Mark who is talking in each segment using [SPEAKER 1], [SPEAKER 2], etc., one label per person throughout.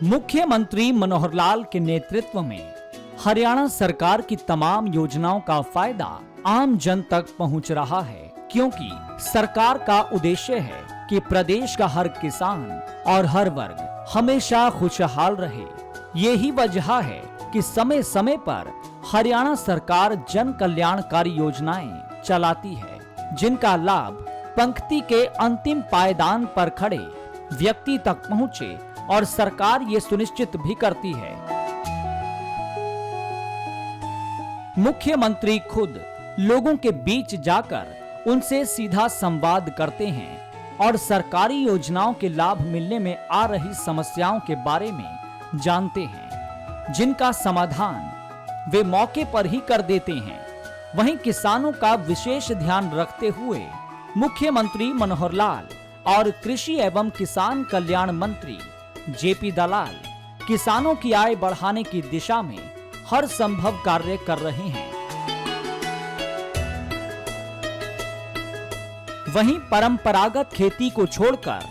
[SPEAKER 1] मुख्यमंत्री मनोहर लाल के नेतृत्व में हरियाणा सरकार की तमाम योजनाओं का फायदा आम जन तक पहुंच रहा है, क्योंकि सरकार का उद्देश्य है कि प्रदेश का हर किसान और हर वर्ग हमेशा खुशहाल रहे। यही वजह है कि समय समय पर हरियाणा सरकार जन कल्याणकारी योजनाएं चलाती है, जिनका लाभ पंक्ति के अंतिम पायदान पर खड़े व्यक्ति तक पहुंचे और सरकार ये सुनिश्चित भी करती है। मुख्यमंत्री खुद लोगों के बीच जाकर उनसे सीधा संवाद करते हैं और सरकारी योजनाओं के लाभ मिलने में आ रही समस्याओं के बारे में जानते हैं, जिनका समाधान वे मौके पर ही कर देते हैं। वहीं किसानों का विशेष ध्यान रखते हुए मुख्यमंत्री मनोहर लाल और कृषि एवं किसान कल्याण मंत्री जेपी दलाल किसानों की आय बढ़ाने की दिशा में हर संभव कार्य कर रहे हैं। वहीं परंपरागत खेती को छोड़कर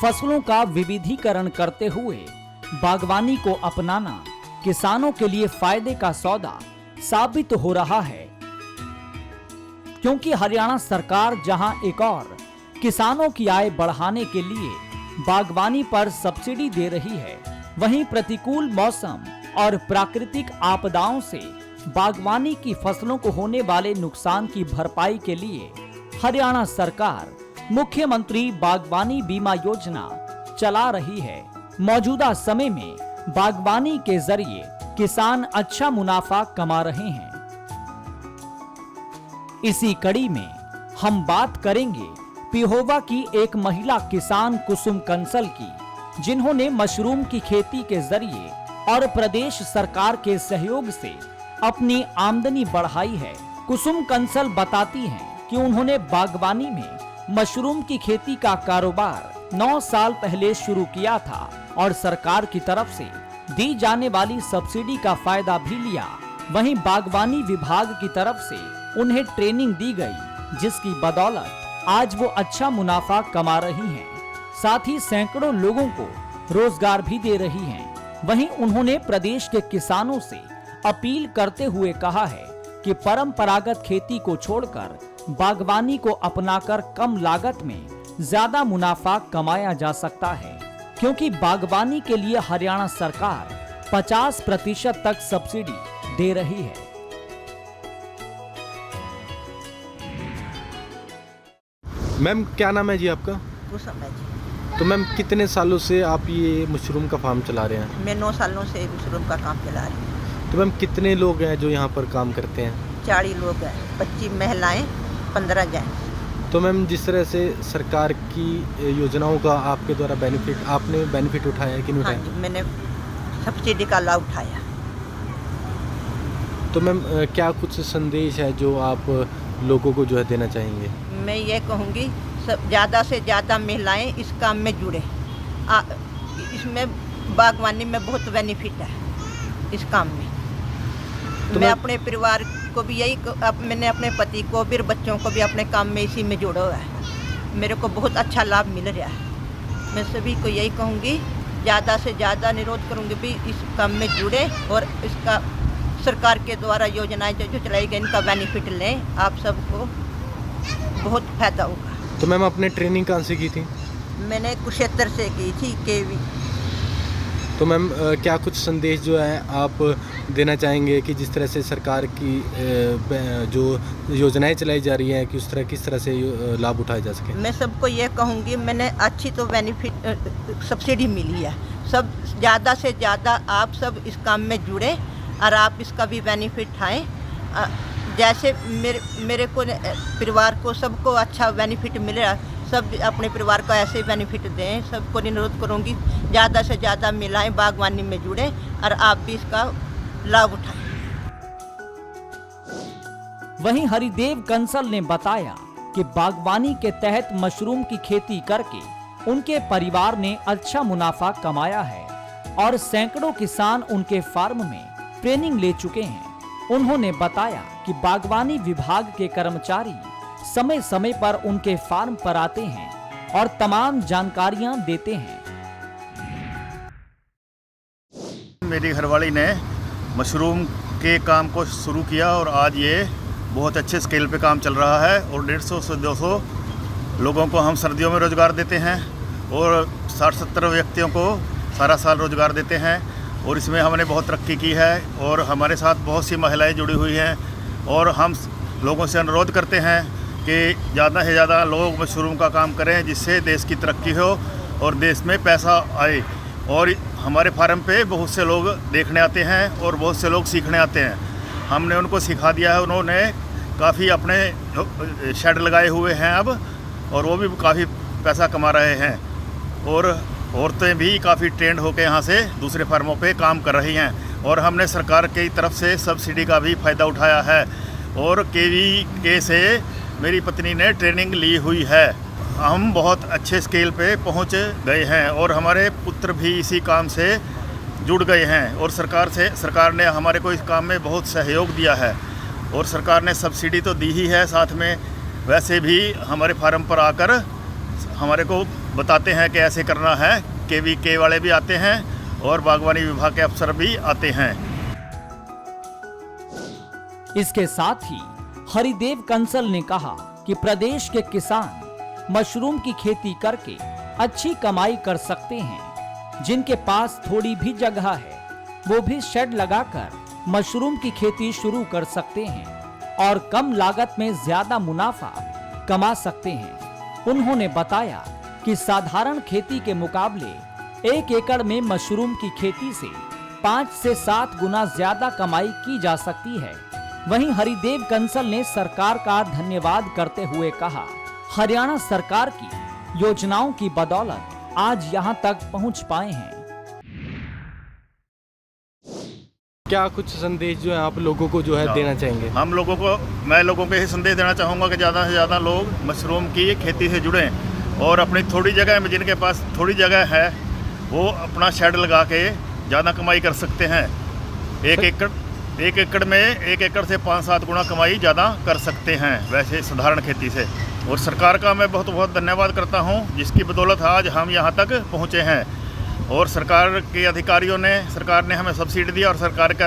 [SPEAKER 1] फसलों का विविधीकरण करते हुए बागवानी को अपनाना किसानों के लिए फायदे का सौदा साबित हो रहा है, क्योंकि हरियाणा सरकार जहां एक और किसानों की आय बढ़ाने के लिए बागवानी पर सब्सिडी दे रही है, वहीं प्रतिकूल मौसम और प्राकृतिक आपदाओं से बागवानी की फसलों को होने वाले नुकसान की भरपाई के लिए हरियाणा सरकार मुख्यमंत्री बागवानी बीमा योजना चला रही है। मौजूदा समय में बागवानी के जरिए किसान अच्छा मुनाफा कमा रहे हैं। इसी कड़ी में हम बात करेंगे पिहोवा की एक महिला किसान कुसुम कंसल की, जिन्होंने मशरूम की खेती के जरिए और प्रदेश सरकार के सहयोग से अपनी आमदनी बढ़ाई है। कुसुम कंसल बताती हैं कि उन्होंने बागवानी में मशरूम की खेती का कारोबार 9 साल पहले शुरू किया था और सरकार की तरफ से दी जाने वाली सब्सिडी का फायदा भी लिया। वहीं बागवानी विभाग की तरफ से उन्हें ट्रेनिंग दी गई, जिसकी बदौलत आज वो अच्छा मुनाफा कमा रही हैं। साथ ही सैकड़ों लोगों को रोजगार भी दे रही हैं। वहीं उन्होंने प्रदेश के किसानों से अपील करते हुए कहा है कि परंपरागत खेती को छोड़कर बागवानी को अपनाकर कम लागत में ज्यादा मुनाफा कमाया जा सकता है, क्योंकि बागवानी के लिए हरियाणा सरकार 50% तक सब्सिडी दे रही है।
[SPEAKER 2] मैम क्या नाम है जी आपका?
[SPEAKER 3] कुसुम है जी।
[SPEAKER 2] तो मैम कितने सालों से आप ये मशरूम का फार्म चला रहे हैं?
[SPEAKER 3] मैं 9 सालों से मशरूम का काम चला रही हूँ।
[SPEAKER 2] तो मैम कितने लोग हैं जो यहाँ पर काम करते हैं?
[SPEAKER 3] 40 लोग हैं, 25 महिलाएं, 15 जेंट्स।
[SPEAKER 2] तो मैम जिस तरह से सरकार की योजनाओं का आपके द्वारा आपने बेनिफिट उठाया है कि नहीं
[SPEAKER 3] हाँ
[SPEAKER 2] उठाया?
[SPEAKER 3] जी, मैंने सब्सिडी का लाभ उठाया।
[SPEAKER 2] तो मैम क्या कुछ संदेश है जो आप लोगों को जो है देना चाहेंगे?
[SPEAKER 3] मैं ये कहूँगी ज़्यादा से ज़्यादा महिलाएं इस काम में जुड़े। इसमें बागवानी में बहुत बेनिफिट है इस काम में।
[SPEAKER 2] तो
[SPEAKER 3] मैं अपने परिवार को भी मैंने अपने पति को भी, बच्चों को भी अपने काम में इसी में जोड़ा हुआ है। मेरे को बहुत अच्छा लाभ मिल रहा है। मैं सभी को यही कहूँगी, ज़्यादा से ज़्यादा अनुरोध करूँगी भी इस काम में जुड़े और इसका सरकार के द्वारा योजनाएं जो चलाई गई इनका बेनिफिट लें। आप सबको बहुत फायदा होगा।
[SPEAKER 2] तो मैम आपने ट्रेनिंग कहाँ से की थी?
[SPEAKER 3] मैंने कुरुक्षेत्र से की थी, केवी।
[SPEAKER 2] तो मैम क्या कुछ संदेश जो है आप देना चाहेंगे कि जिस तरह से सरकार की जो योजनाएं चलाई जा रही हैं कि उस तरह किस तरह से लाभ उठाया जा सके?
[SPEAKER 3] मैं सबको ये कहूँगी, मैंने अच्छी तो बेनिफिट सब्सिडी मिली है। सब ज़्यादा से ज़्यादा आप सब इस काम में जुड़े और आप इसका भी बेनिफिट उठाएँ। जैसे मेरे को परिवार को सबको अच्छा बेनिफिट मिल रहा, सब अपने परिवार को ऐसे बेनिफिट दें। सबको अनुरोध करूँगी ज़्यादा से ज़्यादा महिलाएं बागवानी में जुड़े और आप भी इसका लाभ उठाएं।
[SPEAKER 1] वहीं हरिदेव कंसल ने बताया कि बागवानी के तहत मशरूम की खेती करके उनके परिवार ने अच्छा मुनाफा कमाया है और सैकड़ों किसान उनके फार्म में ट्रेनिंग ले चुके हैं। उन्होंने बताया कि बागवानी विभाग के कर्मचारी समय समय पर उनके फार्म पर आते हैं और तमाम जानकारियां देते हैं।
[SPEAKER 4] मेरी घरवाली ने मशरूम के काम को शुरू किया और आज ये बहुत अच्छे स्केल पे काम चल रहा है और 150 से 200 लोगों को हम सर्दियों में रोज़गार देते हैं और 60-70 व्यक्तियों को सारा साल रोज़गार देते हैं। और इसमें हमने बहुत तरक्की की है और हमारे साथ बहुत सी महिलाएं जुड़ी हुई हैं और हम लोगों से अनुरोध करते हैं कि ज़्यादा से ज़्यादा लोग मशरूम का काम करें जिससे देश की तरक्की हो और देश में पैसा आए। और हमारे फार्म पे बहुत से लोग देखने आते हैं और बहुत से लोग सीखने आते हैं। हमने उनको सिखा दिया है, उन्होंने काफ़ी अपने शेड लगाए हुए हैं अब और वो भी काफ़ी पैसा कमा रहे हैं। और औरतें भी काफ़ी ट्रेंड होकर यहाँ से दूसरे फार्मों पे काम कर रही हैं। और हमने सरकार की तरफ से सब्सिडी का भी फ़ायदा उठाया है और KVK से मेरी पत्नी ने ट्रेनिंग ली हुई है। हम बहुत अच्छे स्केल पे पहुँच गए हैं और हमारे पुत्र भी इसी काम से जुड़ गए हैं और सरकार ने हमारे को इस काम में बहुत सहयोग दिया है। और सरकार ने सब्सिडी तो दी ही है, साथ में वैसे भी हमारे फार्म पर आकर हमारे को बताते हैं कि ऐसे करना है। KVK वाले भी आते हैं और बागवानी विभाग के अफसर भी आते हैं।
[SPEAKER 1] इसके साथ ही हरिदेव कंसल ने कहा कि प्रदेश के किसान मशरूम की खेती करके अच्छी कमाई कर सकते हैं। जिनके पास थोड़ी भी जगह है वो भी शेड लगाकर मशरूम की खेती शुरू कर सकते हैं और कम लागत में ज्यादा मुनाफा कमा सकते हैं। उन्होंने बताया कि साधारण खेती के मुकाबले 1 एकड़ में मशरूम की खेती से 5 से 7 गुना ज्यादा कमाई की जा सकती है। वहीं हरिदेव कंसल ने सरकार का धन्यवाद करते हुए कहा, हरियाणा सरकार की योजनाओं की बदौलत आज यहां तक पहुंच पाए हैं।
[SPEAKER 2] क्या कुछ संदेश जो है आप लोगों को जो है देना चाहेंगे?
[SPEAKER 4] मैं लोगों को यही संदेश देना चाहूँगा कि ज़्यादा से ज़्यादा लोग मशरूम की खेती से जुड़ें और अपनी थोड़ी जगह में, जिनके पास थोड़ी जगह है वो अपना शेड लगा के ज़्यादा कमाई कर सकते हैं। एक एकड़ से 5-7 गुना कमाई ज़्यादा कर सकते हैं वैसे साधारण खेती से। और सरकार का मैं बहुत बहुत धन्यवाद करता हूँ जिसकी बदौलत आज हम यहाँ तक पहुँचे हैं। और सरकार ने हमें सब्सिडी दी और सरकार के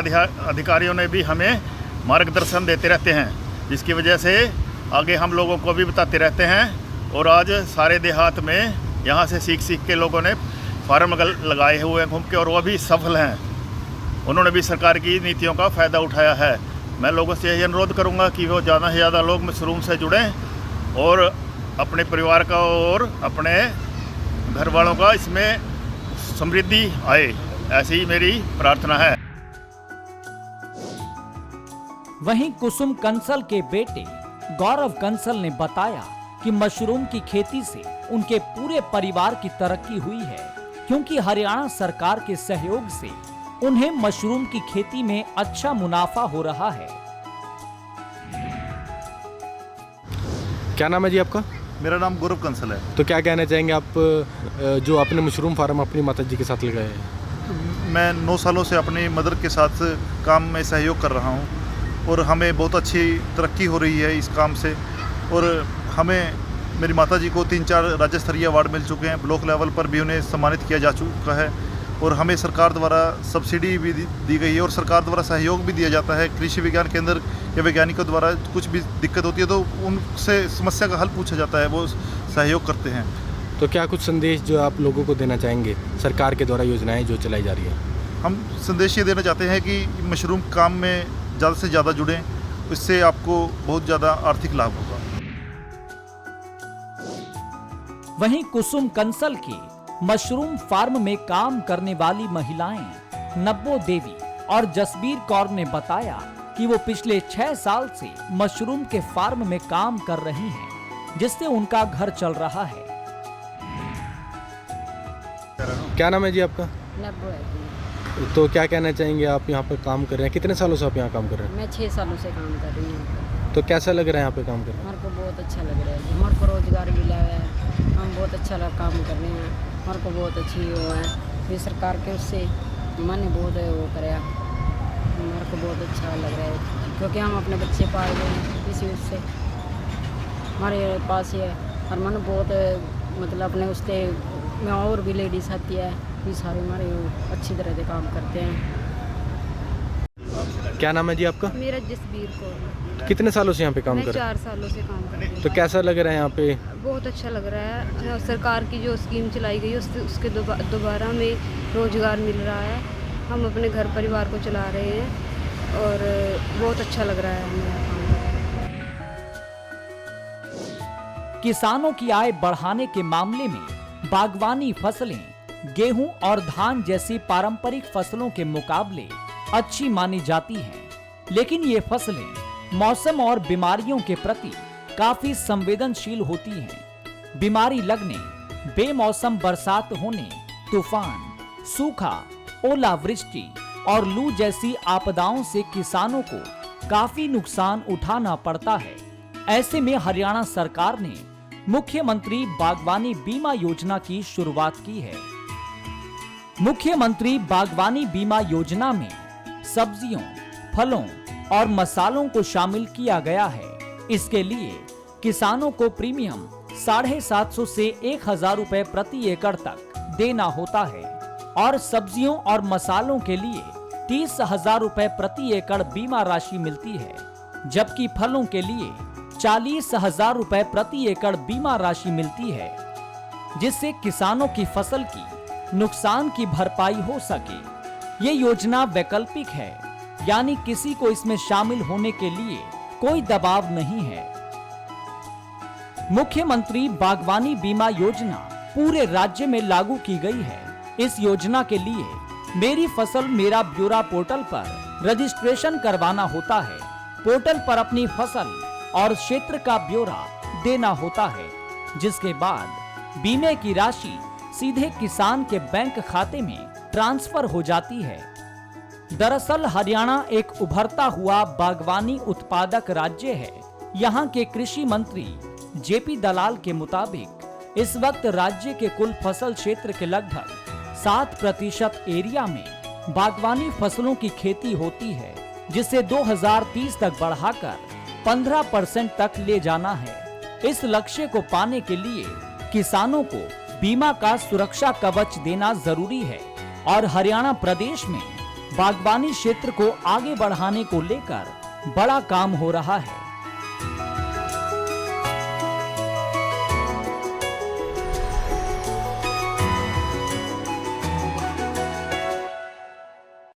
[SPEAKER 4] अधिकारियों ने भी हमें मार्गदर्शन देते रहते हैं, जिसकी वजह से आगे हम लोगों को भी बताते रहते हैं। और आज सारे देहात में यहाँ से सीख के लोगों ने फार्म लगाए हुए हैं घूम के और वो भी सफल हैं। उन्होंने भी सरकार की नीतियों का फ़ायदा उठाया है। मैं लोगों से यही अनुरोध करूँगा कि वो ज़्यादा से ज़्यादा लोग मशरूम से जुड़ें और अपने परिवार का और अपने घर वालों का इसमें समृद्धि आए, ऐसी मेरी प्रार्थना है।
[SPEAKER 1] वहीं कुसुम कंसल के बेटे गौरव कंसल ने बताया कि मशरूम की खेती से उनके पूरे परिवार की तरक्की हुई है, क्योंकि हरियाणा सरकार के सहयोग से उन्हें मशरूम की खेती में अच्छा मुनाफा हो रहा है।
[SPEAKER 2] क्या नाम है जी आपका?
[SPEAKER 5] मेरा नाम गौरव कंसल है।
[SPEAKER 2] तो क्या कहना चाहेंगे आप जो आपने मशरूम फार्म अपनी माता जी के साथ लगाए हैं?
[SPEAKER 5] मैं 9 सालों से अपनी मदर के साथ काम में सहयोग कर रहा हूं और हमें बहुत अच्छी तरक्की हो रही है इस काम से। और हमें मेरी माता जी को 3-4 राज्य स्तरीय अवार्ड मिल चुके हैं, ब्लॉक लेवल पर भी उन्हें सम्मानित किया जा चुका है। और हमें सरकार द्वारा सब्सिडी भी दी गई है और सरकार द्वारा सहयोग भी दिया जाता है। कृषि विज्ञान केंद्र या वैज्ञानिकों द्वारा कुछ भी दिक्कत होती है तो उनसे समस्या का हल पूछा जाता है, वो सहयोग करते हैं।
[SPEAKER 2] तो क्या कुछ संदेश जो आप लोगों को देना चाहेंगे सरकार के द्वारा योजनाएं जो चलाई जा रही है?
[SPEAKER 5] हम संदेश ये देना चाहते हैं कि मशरूम काम में ज़्यादा से ज़्यादा जुड़ें, इससे आपको बहुत ज़्यादा आर्थिक लाभ होगा।
[SPEAKER 1] वहीं कुसुम कंसल की मशरूम फार्म में काम करने वाली महिलाएं नब्बो देवी और जसबीर कौर ने बताया कि वो पिछले 6 साल से मशरूम के फार्म में काम कर रही हैं, जिससे उनका घर चल रहा है।
[SPEAKER 2] क्या नाम है जी आपका?
[SPEAKER 6] नब्बो है।
[SPEAKER 2] तो क्या कहना चाहेंगे, आप यहाँ पर काम कर रहे हैं, कितने सालों से आप यहाँ काम कर रहे हैं?
[SPEAKER 6] मैं 6 सालों से काम कर रही हूँ।
[SPEAKER 2] तो कैसा लग रहा है यहाँ पे काम करना?
[SPEAKER 6] हमारे को बहुत अच्छा लग रहा है, हमारे को रोजगार मिला है, हम बहुत अच्छा काम कर रहे हैं, हमारे को बहुत अच्छी वो है। फिर सरकार के उससे मैंने बहुत वो कराया, हमारे को बहुत अच्छा लग रहा है क्योंकि हम अपने बच्चे पाल रहे हैं इसी उससे। हमारे पास ही है और मन बहुत मतलब अपने उससे में और भी लेडीज आती है ये सारे हमारे अच्छी तरह से काम करते हैं।
[SPEAKER 2] क्या नाम है जी आपका?
[SPEAKER 7] मेरा जसबीर कौर,
[SPEAKER 2] कितने सालों से यहाँ पे काम
[SPEAKER 7] मैं
[SPEAKER 2] कर रहे
[SPEAKER 7] 4 सालों से काम कर रही
[SPEAKER 2] हैं?
[SPEAKER 7] हूँ।
[SPEAKER 2] तो कैसा लग रहा है यहाँ पे?
[SPEAKER 7] बहुत अच्छा लग रहा है। सरकार की जो स्कीम चलाई गई है उसके दोबारा में रोजगार मिल रहा है। हम अपने घर परिवार को चला रहे हैं और बहुत अच्छा लग रहा है हमें यहाँ काम करके।
[SPEAKER 1] किसानों की आय बढ़ाने के मामले में बागवानी फसलें गेहूं और धान जैसी पारंपरिक फसलों के मुकाबले अच्छी मानी जाती हैं, लेकिन ये फसलें मौसम और बीमारियों के प्रति काफी संवेदनशील होती हैं। बीमारी लगने, बेमौसम बरसात होने, तूफान, सूखा, ओलावृष्टि और लू जैसी आपदाओं से किसानों को काफी नुकसान उठाना पड़ता है। ऐसे में हरियाणा सरकार ने मुख्यमंत्री बागवानी बीमा योजना की शुरुआत की है। मुख्यमंत्री बागवानी बीमा योजना में सब्जियों, फलों और मसालों को शामिल किया गया है। इसके लिए किसानों को प्रीमियम 750 से 1000 रुपए प्रति एकड़ तक देना होता है और सब्जियों और मसालों के लिए 30,000 रुपए प्रति एकड़ बीमा राशि मिलती है, जबकि फलों के लिए 40,000 रुपए प्रति एकड़ बीमा राशि मिलती है, जिससे किसानों की फसल की नुकसान की भरपाई हो सके। ये योजना वैकल्पिक है, यानी किसी को इसमें शामिल होने के लिए कोई दबाव नहीं है। मुख्यमंत्री बागवानी बीमा योजना पूरे राज्य में लागू की गई है। इस योजना के लिए मेरी फसल मेरा ब्यौरा पोर्टल पर रजिस्ट्रेशन करवाना होता है। पोर्टल पर अपनी फसल और क्षेत्र का ब्यौरा देना होता है, जिसके बाद बीमे की राशि सीधे किसान के बैंक खाते में ट्रांसफर हो जाती है। दरअसल हरियाणा एक उभरता हुआ बागवानी उत्पादक राज्य है। यहाँ के कृषि मंत्री जेपी दलाल के मुताबिक इस वक्त राज्य के कुल फसल क्षेत्र के लगभग 7% एरिया में बागवानी फसलों की खेती होती है, जिसे 2030 तक बढ़ाकर 15% तक ले जाना है। इस लक्ष्य को पाने के लिए किसानों को बीमा का सुरक्षा कवच देना जरूरी है और हरियाणा प्रदेश में बागवानी क्षेत्र को आगे बढ़ाने को लेकर बड़ा काम हो रहा है।